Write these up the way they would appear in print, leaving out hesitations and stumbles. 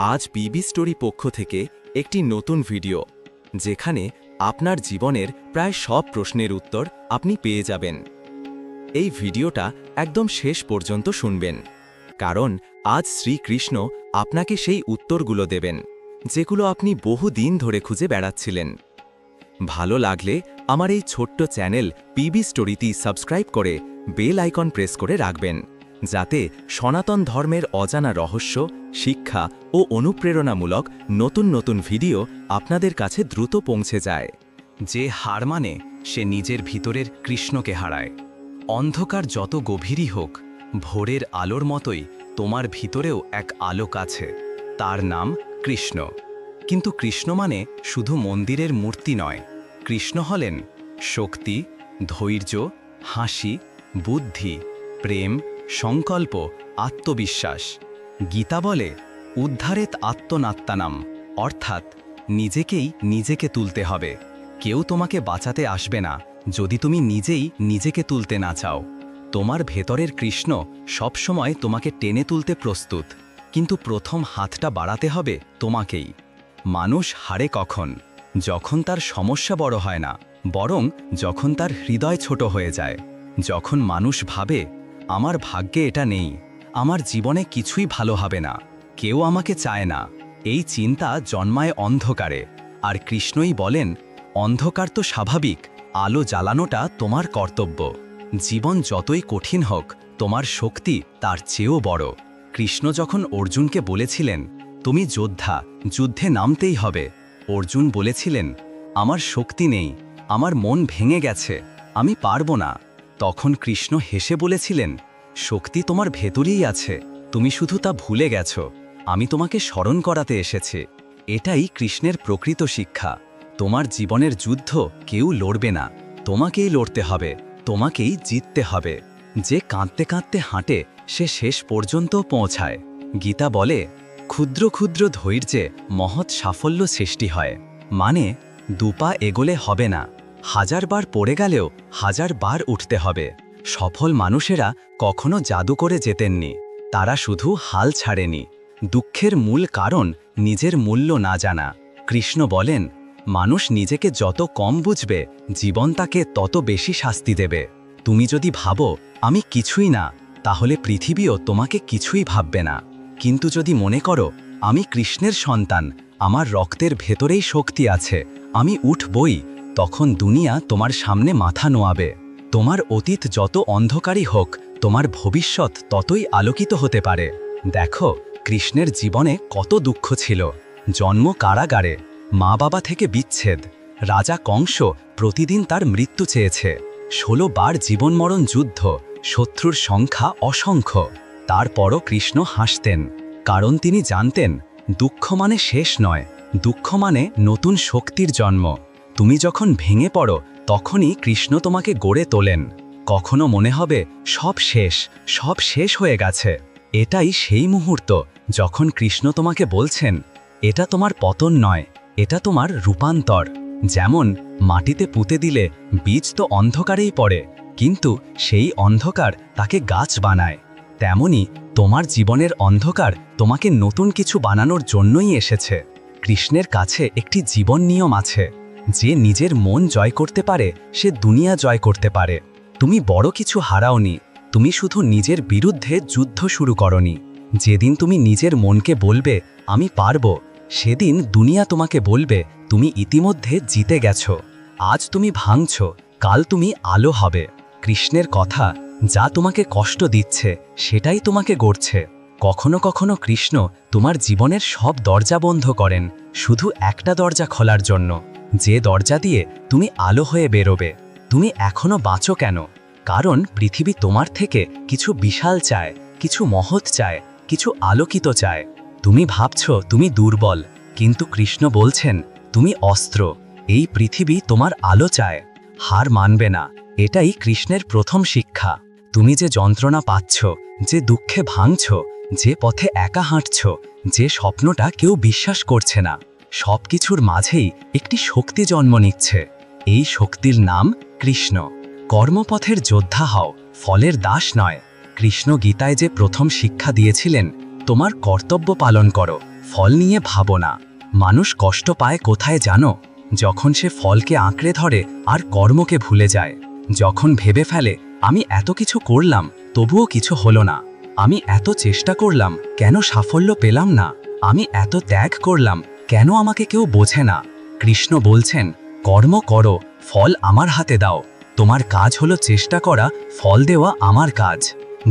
আজ PB story পক্ষ থেকে একটি নতুন ভিডিও, যেখানে আপনার জীবনের প্রায় সব প্রশ্নের উত্তর আপনি পেয়ে যাবেন। এই ভিডিওটা একদম শেষ পর্যন্ত শুনবেন, কারণ আজ শ্রীকৃষ্ণ আপনাকে সেই উত্তরগুলো দেবেন, যেগুলো আপনি বহুদিন ধরে খুঁজে বেড়াচ্ছিলেন। ভালো লাগলে আমার এই ছোট্ট চ্যানেল পিবি স্টোরিটি সাবস্ক্রাইব করে বেল আইকন প্রেস করে রাখবেন, যাতে সনাতন ধর্মের অজানা রহস্য, শিক্ষা ও অনুপ্রেরণামূলক নতুন নতুন ভিডিও আপনাদের কাছে দ্রুত পৌঁছে যায়। যে হার মানে সে নিজের ভিতরের কৃষ্ণকে হারায়। অন্ধকার যত গভীরই হোক, ভোরের আলোর মতোই তোমার ভিতরেও এক আলোক আছে, তার নাম কৃষ্ণ। কিন্তু কৃষ্ণ মানে শুধু মন্দিরের মূর্তি নয়। কৃষ্ণ হলেন শক্তি, ধৈর্য, হাসি, বুদ্ধি, প্রেম, সংকল্প, আত্মবিশ্বাস। গীতা বলে, উদ্ধারেত আত্মনাত্মানাম, অর্থাৎ নিজেকে তুলতে হবে। কেউ তোমাকে বাঁচাতে আসবে না যদি তুমি নিজেই নিজেকে তুলতে না চাও। তোমার ভেতরের কৃষ্ণ সবসময় তোমাকে টেনে তুলতে প্রস্তুত, কিন্তু প্রথম হাতটা বাড়াতে হবে তোমাকেই। মানুষ হারে কখন? যখন তার সমস্যা বড় হয় না, বরং যখন তার হৃদয় ছোট হয়ে যায়। যখন মানুষ ভাবে, আমার ভাগ্যে এটা নেই, আমার জীবনে কিছুই ভালো হবে না, কেউ আমাকে চায় না, এই চিন্তা জন্মায় অন্ধকারে। আর কৃষ্ণই বলেন, অন্ধকার তো স্বাভাবিক, আলো জ্বালানোটা তোমার কর্তব্য। জীবন যতই কঠিন হোক, তোমার শক্তি তার চেয়েও বড়। কৃষ্ণ যখন অর্জুনকে বলেছিলেন, তুমি যোদ্ধা, যুদ্ধে নামতেই হবে, অর্জুন বলেছিলেন, আমার শক্তি নেই, আমার মন ভেঙে গেছে, আমি পারবো না। তখন কৃষ্ণ হেসে বলেছিলেন, শক্তি তোমার ভেতরেই আছে, তুমি শুধু তা ভুলে গেছো, আমি তোমাকে স্মরণ করাতে এসেছি। এটাই কৃষ্ণের প্রকৃত শিক্ষা। তোমার জীবনের যুদ্ধ কেউ লড়বে না, তোমাকেই লড়তে হবে, তোমাকেই জিততে হবে। যে কাঁদতে কাঁদতে হাঁটে, সে শেষ পর্যন্ত পৌঁছায়। গীতা বলে, ক্ষুদ্র ক্ষুদ্র ধৈর্যে মহৎ সাফল্য সৃষ্টি হয়। মানে, দুপা এগোলে হবে না, 1000 বার পড়ে গেলেও 1000 বার উঠতে হবে। সফল মানুষেরা কখনো জাদু করে জেতেননি, তারা শুধু হাল ছাড়েনি। দুঃখের মূল কারণ নিজের মূল্য না জানা। কৃষ্ণ বলেন, মানুষ নিজেকে যত কম বুঝবে, জীবন তাকে তত বেশি শাস্তি দেবে। তুমি যদি ভাবো আমি কিছুই না, তাহলে পৃথিবীও তোমাকে কিছুই ভাববে না। কিন্তু যদি মনে করো, আমি কৃষ্ণের সন্তান, আমার রক্তের ভেতরেই শক্তি আছে, আমি উঠবই, তখন দুনিয়া তোমার সামনে মাথা নোয়াবে। তোমার অতীত যত অন্ধকারই হোক, তোমার ভবিষ্যৎ ততই আলোকিত হতে পারে। দেখো, কৃষ্ণের জীবনে কত দুঃখ ছিল। জন্ম কারাগারে, মা বাবা থেকে বিচ্ছেদ, রাজা কংস প্রতিদিন তার মৃত্যু চেয়েছে, 16 বার জীবনমরণ যুদ্ধ, শত্রুর সংখ্যা অসংখ্য। তারপরও কৃষ্ণ হাসতেন, কারণ তিনি জানতেন, দুঃখ মানে শেষ নয়, দুঃখ মানে নতুন শক্তির জন্ম। তুমি যখন ভেঙে পড়ো, তখনই কৃষ্ণ তোমাকে গড়ে তোলেন। কখনো মনে হবে সব শেষ হয়ে গেছে, এটাই সেই মুহূর্ত যখন কৃষ্ণ তোমাকে বলছেন, এটা তোমার পতন নয়, এটা তোমার রূপান্তর। যেমন মাটিতে পুঁতে দিলে বীজ তো অন্ধকারেই পড়ে, কিন্তু সেই অন্ধকার তাকে গাছ বানায়। তেমনি তোমার জীবনের অন্ধকার তোমাকে নতুন কিছু বানানোর জন্যই এসেছে। কৃষ্ণের কাছে একটি জীবন নিয়ম আছে, যে নিজের মন জয় করতে পারে, সে দুনিয়া জয় করতে পারে। তুমি বড় কিছু হারাওনি, তুমি শুধু নিজের বিরুদ্ধে যুদ্ধ শুরু করনি। যেদিন তুমি নিজের মনকে বলবে, আমি পারবো, সেদিন দুনিয়া তোমাকে বলবে, তুমি ইতিমধ্যে জিতে গেছো। আজ তুমি ভাঙছ, কাল তুমি আলো হবে। কৃষ্ণের কথা, যা তোমাকে কষ্ট দিচ্ছে, সেটাই তোমাকে গড়ছে। কখনো কখনো কৃষ্ণ তোমার জীবনের সব দরজা বন্ধ করেন, শুধু একটা দরজা খোলার জন্য, যে দরজা দিয়ে তুমি আলো হয়ে বেরোবে। তুমি এখনো বাঁচো কেন? কারণ পৃথিবী তোমার থেকে কিছু বিশাল চায়, কিছু মহৎ চায়, কিছু আলোকিত চায়। তুমি ভাবছো তুমি দুর্বল, কিন্তু কৃষ্ণ বলছেন, তুমি অস্ত্র, এই পৃথিবী তোমার আলো চায়। হার মানবে না, এটাই কৃষ্ণের প্রথম শিক্ষা। তুমি যে যন্ত্রণা পাচ্ছ, যে দুঃখে ভাঙছ, যে পথে একা হাঁটছ, যে স্বপ্নটা কেউ বিশ্বাস করছে না, সব কিছুর মাঝেই একটি শক্তি জন্ম নিচ্ছে। এই শক্তির নাম কৃষ্ণ। কর্মপথের যোদ্ধা হও, ফলের দাস নয়। কৃষ্ণ গীতায় যে প্রথম শিক্ষা দিয়েছিলেন, তোমার কর্তব্য পালন করো, ফল নিয়ে ভাবো না। মানুষ কষ্ট পায় কোথায় জানো? যখন সে ফলকে আঁকড়ে ধরে আর কর্মকে ভুলে যায়। যখন ভেবে ফেলে আমি এত কিছু করলাম তবুও কিছু হলো না, আমি এত চেষ্টা করলাম কেন সাফল্য পেলাম না, আমি এত ত্যাগ করলাম কেন আমাকে কেউ বোঝে না। কৃষ্ণ বলছেন, কর্ম করো, ফল আমার হাতে দাও। তোমার কাজ হলো চেষ্টা করা, ফল দেওয়া আমার কাজ।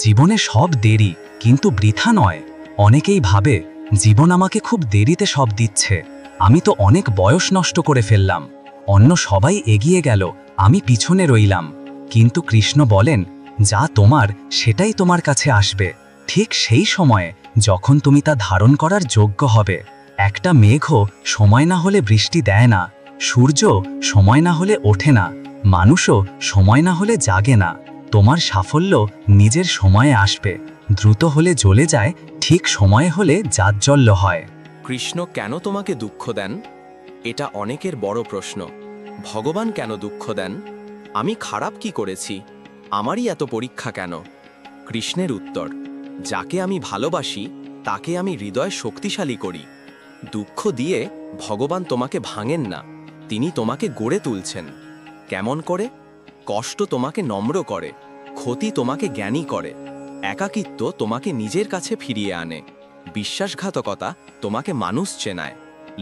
জীবনে সব দেরি, কিন্তু বৃথা নয়। অনেকেই ভাবে জীবন আমাকে খুব দেরিতে সব দিচ্ছে, আমি তো অনেক বয়স নষ্ট করে ফেললাম, অন্য সবাই এগিয়ে গেল, আমি পিছনে রইলাম। কিন্তু কৃষ্ণ বলেন, যা তোমার সেটাই তোমার কাছে আসবে, ঠিক সেই সময়ে যখন তুমি তা ধারণ করার যোগ্য হবে। একটা মেঘও সময় না হলে বৃষ্টি দেয় না, সূর্য সময় না হলে ওঠে না, মানুষও সময় না হলে জাগে না। তোমার সাফল্য নিজের সময়ে আসবে, দ্রুত হলে জ্বলে যায়, ঠিক সময়ে হলে জাজ্জল্য হয়। কৃষ্ণ কেন তোমাকে দুঃখ দেন? এটা অনেকের বড় প্রশ্ন। ভগবান কেন দুঃখ দেন? আমি খারাপ কি করেছি? আমারই এত পরীক্ষা কেন? কৃষ্ণের উত্তর, যাকে আমি ভালোবাসি তাকে আমি হৃদয় শক্তিশালী করি। দুঃখ দিয়ে ভগবান তোমাকে ভাঙেন না, তিনি তোমাকে গড়ে তুলছেন। কেমন করে? কষ্ট তোমাকে নম্র করে, ক্ষতি তোমাকে জ্ঞানী করে, একাকিত্ব তোমাকে নিজের কাছে ফিরিয়ে আনে, বিশ্বাসঘাতকতা তোমাকে মানুষ চেনায়,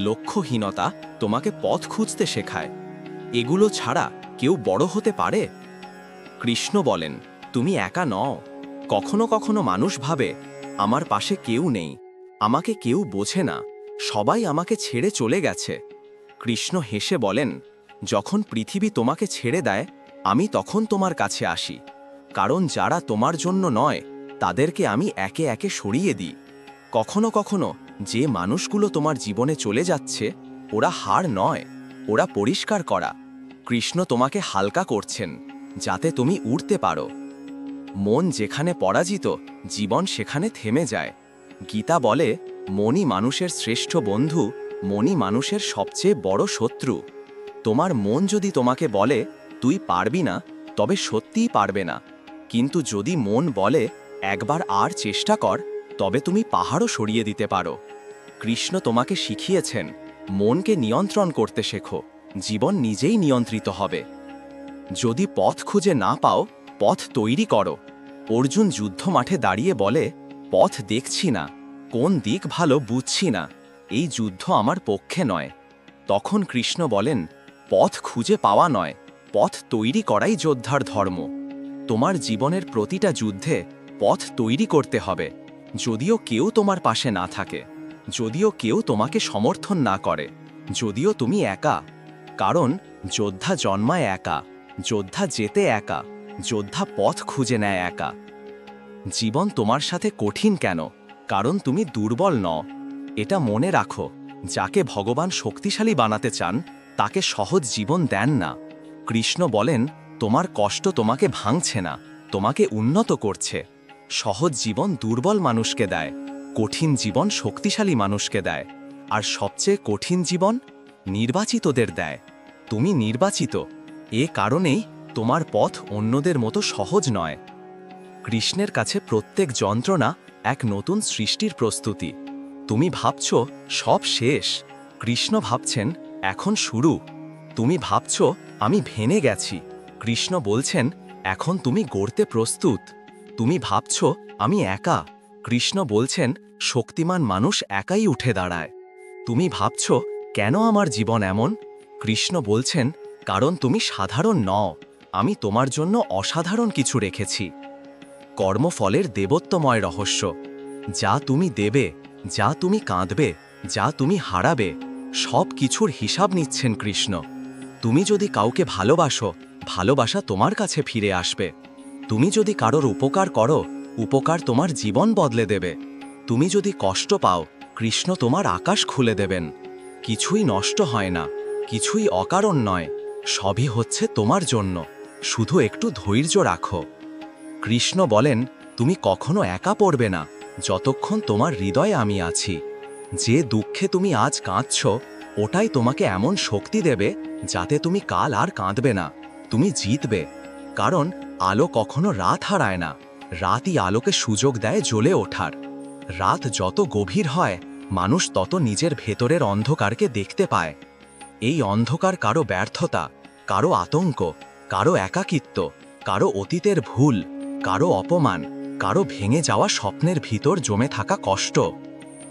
লক্ষ্যহীনতা তোমাকে পথ খুঁজতে শেখায়। এগুলো ছাড়া কেউ বড় হতে পারে? কৃষ্ণ বলেন, তুমি একা নও। কখনো কখনো মানুষ ভাবে আমার পাশে কেউ নেই, আমাকে কেউ বোঝে না, সবাই আমাকে ছেড়ে চলে গেছে। কৃষ্ণ হেসে বলেন, যখন পৃথিবী তোমাকে ছেড়ে দেয় আমি তখন তোমার কাছে আসি, কারণ যারা তোমার জন্য নয় তাদেরকে আমি একে একে সরিয়ে দিই। কখনো কখনো যে মানুষগুলো তোমার জীবনে চলে যাচ্ছে ওরা হার নয়, ওরা পরিষ্কার করা। কৃষ্ণ তোমাকে হালকা করছেন যাতে তুমি উড়তে পারো। মন যেখানে পরাজিত জীবন সেখানে থেমে যায়। গীতা বলে, মনই মানুষের শ্রেষ্ঠ বন্ধু, মনই মানুষের সবচেয়ে বড় শত্রু। তোমার মন যদি তোমাকে বলে তুই পারবি না, তবে সত্যিই পারবে না। কিন্তু যদি মন বলে একবার আর চেষ্টা কর, তবে তুমি পাহাড়ও সরিয়ে দিতে পারো। কৃষ্ণ তোমাকে শিখিয়েছেন, মনকে নিয়ন্ত্রণ করতে শেখো, জীবন নিজেই নিয়ন্ত্রিত হবে। যদি পথ খুঁজে না পাও, পথ তৈরি করো। অর্জুন যুদ্ধ মাঠে দাঁড়িয়ে বলে, পথ দেখছি না, কোন দিক ভালো বুঝছি না, এই যুদ্ধ আমার পক্ষে নয়। তখন কৃষ্ণ বলেন, পথ খুঁজে পাওয়া নয়, পথ তৈরি করাই যোদ্ধার ধর্ম। তোমার জীবনের প্রতিটা যুদ্ধে পথ তৈরি করতে হবে। যদিও কেউ তোমার পাশে না থাকে, যদিও কেউ তোমাকে সমর্থন না করে, যদিও তুমি একা। কারণ যোদ্ধা জন্মায় একা, যোদ্ধা যেতে একা, যোদ্ধা পথ খুঁজে নেয় একা। জীবন তোমার সাথে কঠিন কেন? কারণ তুমি দুর্বল নও। এটা মনে রাখো, যাকে ভগবান শক্তিশালী বানাতে চান তাকে সহজ জীবন দেন না। কৃষ্ণ বলেন, তোমার কষ্ট তোমাকে ভাঙছে না, তোমাকে উন্নত করছে। সহজ জীবন দুর্বল মানুষকে দেয়, কঠিন জীবন শক্তিশালী মানুষকে দেয়। আর সবচেয়ে কঠিন জীবন নির্বাচিতদের দেয়। তুমি নির্বাচিত, এ কারণেই তোমার পথ অন্যদের মতো সহজ নয়। কৃষ্ণের কাছে প্রত্যেক যন্ত্রণা এক নতুন সৃষ্টির প্রস্তুতি। তুমি ভাবছ সব শেষ, কৃষ্ণ ভাবছেন এখন শুরু। তুমি ভাবছ আমি ভেঙে গেছি, কৃষ্ণ বলছেন এখন তুমি গড়তে প্রস্তুত। তুমি ভাবছ আমি একা, কৃষ্ণ বলছেন শক্তিমান মানুষ একাই উঠে দাঁড়ায়। তুমি ভাবছ কেন আমার জীবন এমন, কৃষ্ণ বলছেন কারণ তুমি সাধারণ নও, আমি তোমার জন্য অসাধারণ কিছু রেখেছি। কর্মফলের দেবত্বময় রহস্য। যা তুমি দেবে, যা তুমি কাঁদবে, যা তুমি হারাবে, সব কিছুর হিসাব নিচ্ছেন কৃষ্ণ। তুমি যদি কাউকে ভালোবাসো, ভালোবাসা তোমার কাছে ফিরে আসবে। তুমি যদি কারোর উপকার করো, উপকার তোমার জীবন বদলে দেবে। তুমি যদি কষ্ট পাও, কৃষ্ণ তোমার আকাশ খুলে দেবেন। কিছুই নষ্ট হয় না, কিছুই অকারণ নয়, সবই হচ্ছে তোমার জন্য। শুধু একটু ধৈর্য রাখো। কৃষ্ণ বলেন, তুমি কখনো একা পড়বে না যতক্ষণ তোমার হৃদয়ে আমি আছি। যে দুঃখে তুমি আজ কাঁদছ, ওটাই তোমাকে এমন শক্তি দেবে যাতে তুমি কাল আর কাঁদবে না, তুমি জিতবে। কারণ আলো কখনো রাত হারায় না, রাতই আলোকে সুযোগ দেয় জ্বলে ওঠার। রাত যত গভীর হয় মানুষ তত নিজের ভেতরের অন্ধকারকে দেখতে পায়। এই অন্ধকার কারো ব্যর্থতা, কারো আতঙ্ক, কারো একাকিত্ব, কারো অতীতের ভুল, কারো অপমান, কারো ভেঙে যাওয়া স্বপ্নের ভিতর জমে থাকা কষ্ট।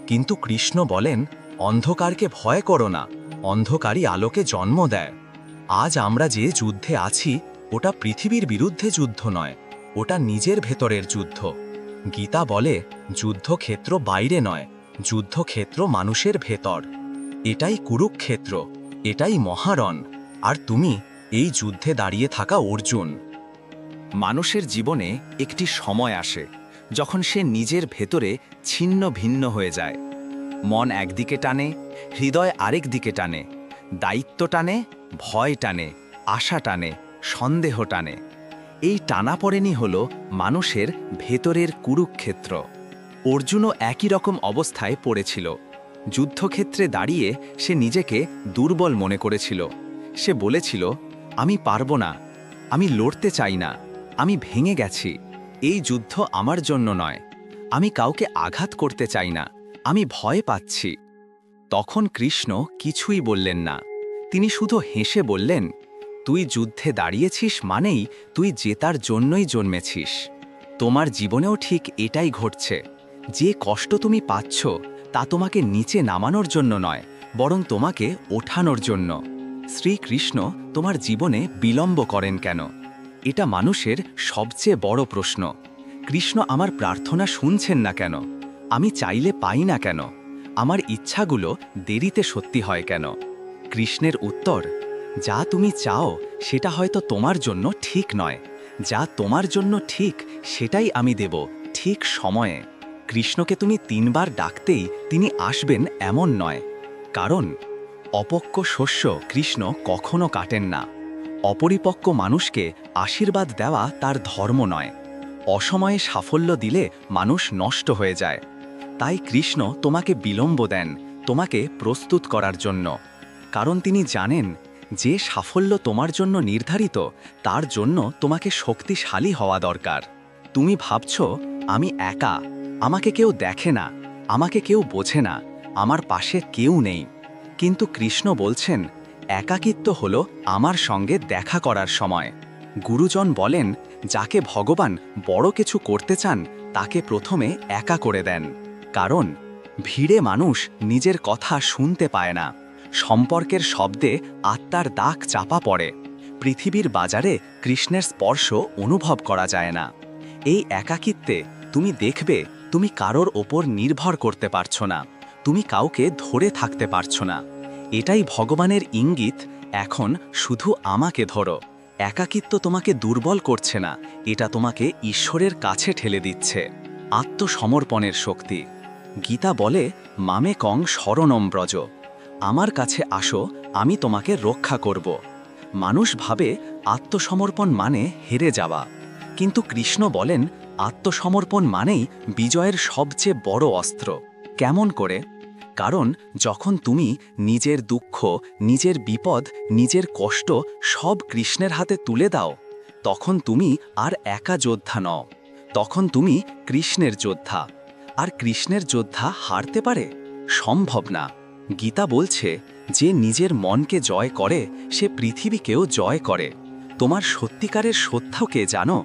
কিন্তু কৃষ্ণ বলেন, অন্ধকারকে ভয় করো না, অন্ধকারই আলোকে জন্ম দেয়। আজ আমরা যে যুদ্ধে আছি, ওটা পৃথিবীর বিরুদ্ধে যুদ্ধ নয়, ওটা নিজের ভেতরের যুদ্ধ। গীতা বলে, যুদ্ধক্ষেত্র বাইরে নয়, যুদ্ধক্ষেত্র মানুষের ভেতর। এটাই কুরুক্ষেত্র, এটাই মহারণ, আর তুমি এই যুদ্ধে দাঁড়িয়ে থাকা অর্জুন। মানুষের জীবনে একটি সময় আসে যখন সে নিজের ভেতরে ছিন্ন ভিন্ন হয়ে যায়। মন একদিকে টানে, হৃদয় আরেক দিকে টানে, দায়িত্ব টানে, ভয় টানে, আশা টানে, সন্দেহ টানে। এই টানাপড়েনই হল মানুষের ভেতরের কুরুক্ষেত্র। অর্জুনও একই রকম অবস্থায় পড়েছিল। যুদ্ধক্ষেত্রে দাঁড়িয়ে সে নিজেকে দুর্বল মনে করেছিল। সে বলেছিল, আমি পারব না, আমি লড়তে চাই না, আমি ভেঙে গেছি, এই যুদ্ধ আমার জন্য নয়, আমি কাউকে আঘাত করতে চাই না, আমি ভয় পাচ্ছি। তখন কৃষ্ণ কিছুই বললেন না। তিনি শুধু হেসে বললেন, তুই যুদ্ধে দাঁড়িয়েছিস মানেই তুই জেতার জন্যই জন্মেছিস। তোমার জীবনেও ঠিক এটাই ঘটছে। যে কষ্ট তুমি পাচ্ছ তা তোমাকে নিচে নামানোর জন্য নয়, বরং তোমাকে ওঠানোর জন্য। শ্রীকৃষ্ণ তোমার জীবনে বিলম্ব করেন কেন? এটা মানুষের সবচেয়ে বড় প্রশ্ন। কৃষ্ণ আমার প্রার্থনা শুনছেন না কেন? আমি চাইলে পাই না কেন? আমার ইচ্ছাগুলো দেরিতে সত্যি হয় কেন? কৃষ্ণের উত্তর, যা তুমি চাও সেটা হয়তো তোমার জন্য ঠিক নয়, যা তোমার জন্য ঠিক সেটাই আমি দেব ঠিক সময়ে। কৃষ্ণকে তুমি 3 বার ডাকতেই তিনি আসবেন এমন নয়, কারণ অপক্ক শস্য কৃষ্ণ কখনো কাটেন না। অপরিপক্ক মানুষকে আশীর্বাদ দেওয়া তার ধর্ম নয়। অসময়ে সাফল্য দিলে মানুষ নষ্ট হয়ে যায়। তাই কৃষ্ণ তোমাকে বিলম্ব দেন, তোমাকে প্রস্তুত করার জন্য। কারণ তিনি জানেন, যে সাফল্য তোমার জন্য নির্ধারিত তার জন্য তোমাকে শক্তিশালী হওয়া দরকার। তুমি ভাবছ, আমি একা, আমাকে কেউ দেখে না, আমাকে কেউ বোঝে না, আমার পাশে কেউ নেই। কিন্তু কৃষ্ণ বলছেন, একাকিত্ব হলো আমার সঙ্গে দেখা করার সময়। গুরুজন বলেন, যাকে ভগবান বড় কিছু করতে চান তাকে প্রথমে একা করে দেন। কারণ ভিড়ে মানুষ নিজের কথা শুনতে পায় না। সম্পর্কের শব্দে আত্মার দাগ চাপা পড়ে। পৃথিবীর বাজারে কৃষ্ণের স্পর্শ অনুভব করা যায় না। এই একাকিত্বে তুমি দেখবে তুমি কারোর ওপর নির্ভর করতে পারছো না, তুমি কাউকে ধরে থাকতে পারছো না। এটাই ভগবানের ইঙ্গিত, এখন শুধু আমাকে ধরো। একাকিত্ব তোমাকে দুর্বল করছে না, এটা তোমাকে ঈশ্বরের কাছে ঠেলে দিচ্ছে। আত্মসমর্পণের শক্তি। গীতা বলে, মামে কং শরণম ব্রজ, আমার কাছে আসো, আমি তোমাকে রক্ষা করব। মানুষ ভাবে আত্মসমর্পণ মানে হেরে যাওয়া, কিন্তু কৃষ্ণ বলেন, আত্মসমর্পণ মানেই বিজয়ের সবচেয়ে বড় অস্ত্র। কেমন করে? কারণ যখন তুমি নিজের দুঃখ, নিজের বিপদ, নিজের কষ্ট সব কৃষ্ণের হাতে তুলে দাও, তখন তুমি আর একা যোদ্ধা নও, তখন তুমি কৃষ্ণের যোদ্ধা। আর কৃষ্ণের যোদ্ধা হারতে পারে? সম্ভব না। গীতা বলছে, যে নিজের মনকে জয় করে সে পৃথিবীকেও জয় করে। তোমার সত্যিকারের শত্রুকে জানো?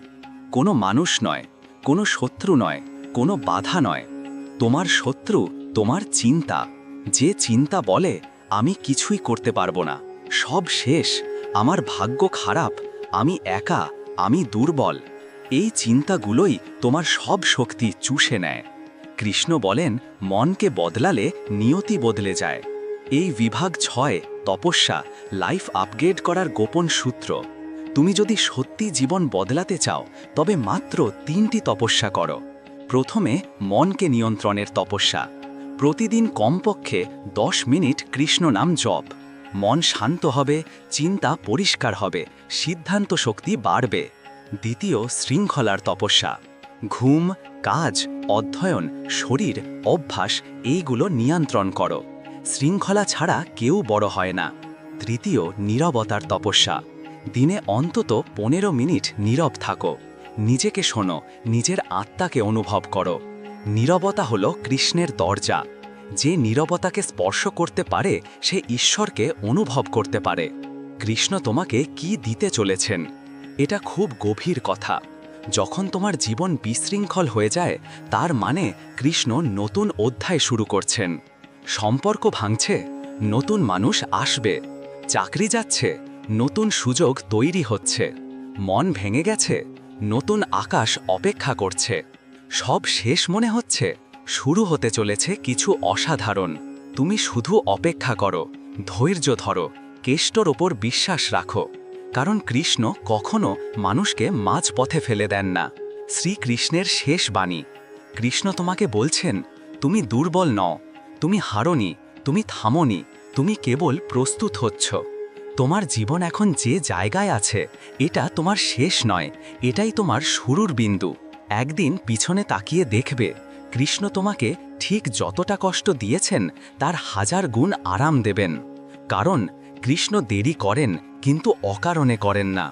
কোনো মানুষ নয়, কোনো শত্রু নয়, কোনো বাধা নয়। তোমার শত্রু তোমার চিন্তা। যে চিন্তা বলে, আমি কিছুই করতে পারবো না, সব শেষ, আমার ভাগ্য খারাপ, আমি একা, আমি দুর্বল, এই চিন্তাগুলোই তোমার সব শক্তি চুষে নেয়। কৃষ্ণ বলেন, মনকে বদলালে নিয়তি বদলে যায়। এই বিভাগ 6 তপস্যা লাইফ আপগ্রেড করার গোপন সূত্র। তুমি যদি সত্যি জীবন বদলাতে চাও তবে মাত্র 3টি তপস্যা করো। প্রথমে মনকে নিয়ন্ত্রণের তপস্যা। প্রতিদিন কমপক্ষে 10 মিনিট কৃষ্ণ নাম জপ। মন শান্ত হবে, চিন্তা পরিষ্কার হবে, সিদ্ধান্ত শক্তি বাড়বে। দ্বিতীয়, শৃঙ্খলার তপস্যা। ঘুম, কাজ, অধ্যয়ন, শরীর, অভ্যাস এইগুলো নিয়ন্ত্রণ করো। শৃঙ্খলা ছাড়া কেউ বড় হয় না। তৃতীয়, নীরবতার তপস্যা। দিনে অন্তত 15 মিনিট নীরব থাকো। নিজেকে শোনো, নিজের আত্মাকে অনুভব করো। নীরবতা হলো কৃষ্ণের দরজা। যে নীরবতাকে স্পর্শ করতে পারে সে ঈশ্বরকে অনুভব করতে পারে। কৃষ্ণ তোমাকে কি দিতে চলেছেন? এটা খুব গভীর কথা। যখন তোমার জীবন বিশৃঙ্খল হয়ে যায়, তার মানে কৃষ্ণ নতুন অধ্যায় শুরু করছেন। সম্পর্ক ভাঙছে, নতুন মানুষ আসবে। চাকরি যাচ্ছে, নতুন সুযোগ তৈরি হচ্ছে। মন ভেঙে গেছে, নতুন আকাশ অপেক্ষা করছে। সব শেষ মনে হচ্ছে, শুরু হতে চলেছে কিছু অসাধারণ। তুমি শুধু অপেক্ষা করো, ধৈর্য ধরো, কেষ্টর ওপর বিশ্বাস রাখো। কারণ কৃষ্ণ কখনো মানুষকে মাঝপথে ফেলে দেন না। শ্রীকৃষ্ণের শেষ বাণী। কৃষ্ণ তোমাকে বলছেন, তুমি দুর্বল নও, তুমি হারোনি, তুমি থামোনি, তুমি কেবল প্রস্তুত হচ্ছ। তোমার জীবন এখন যে জায়গায় আছে, এটা তোমার শেষ নয়, এটাই তোমার শুরুর বিন্দু। একদিন পিছনে তাকিয়ে দেখবে, কৃষ্ণ তোমাকে ঠিক যতটা কষ্ট দিয়েছেন তার 1000 গুণ আরাম দেবেন। কারণ কৃষ্ণ দেরি করেন কিন্তু অকারণে করেন না।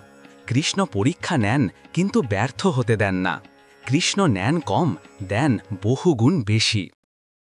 কৃষ্ণ পরীক্ষা নেন কিন্তু ব্যর্থ হতে দেন না। কৃষ্ণ নেন কম, দেন বহুগুণ বেশি।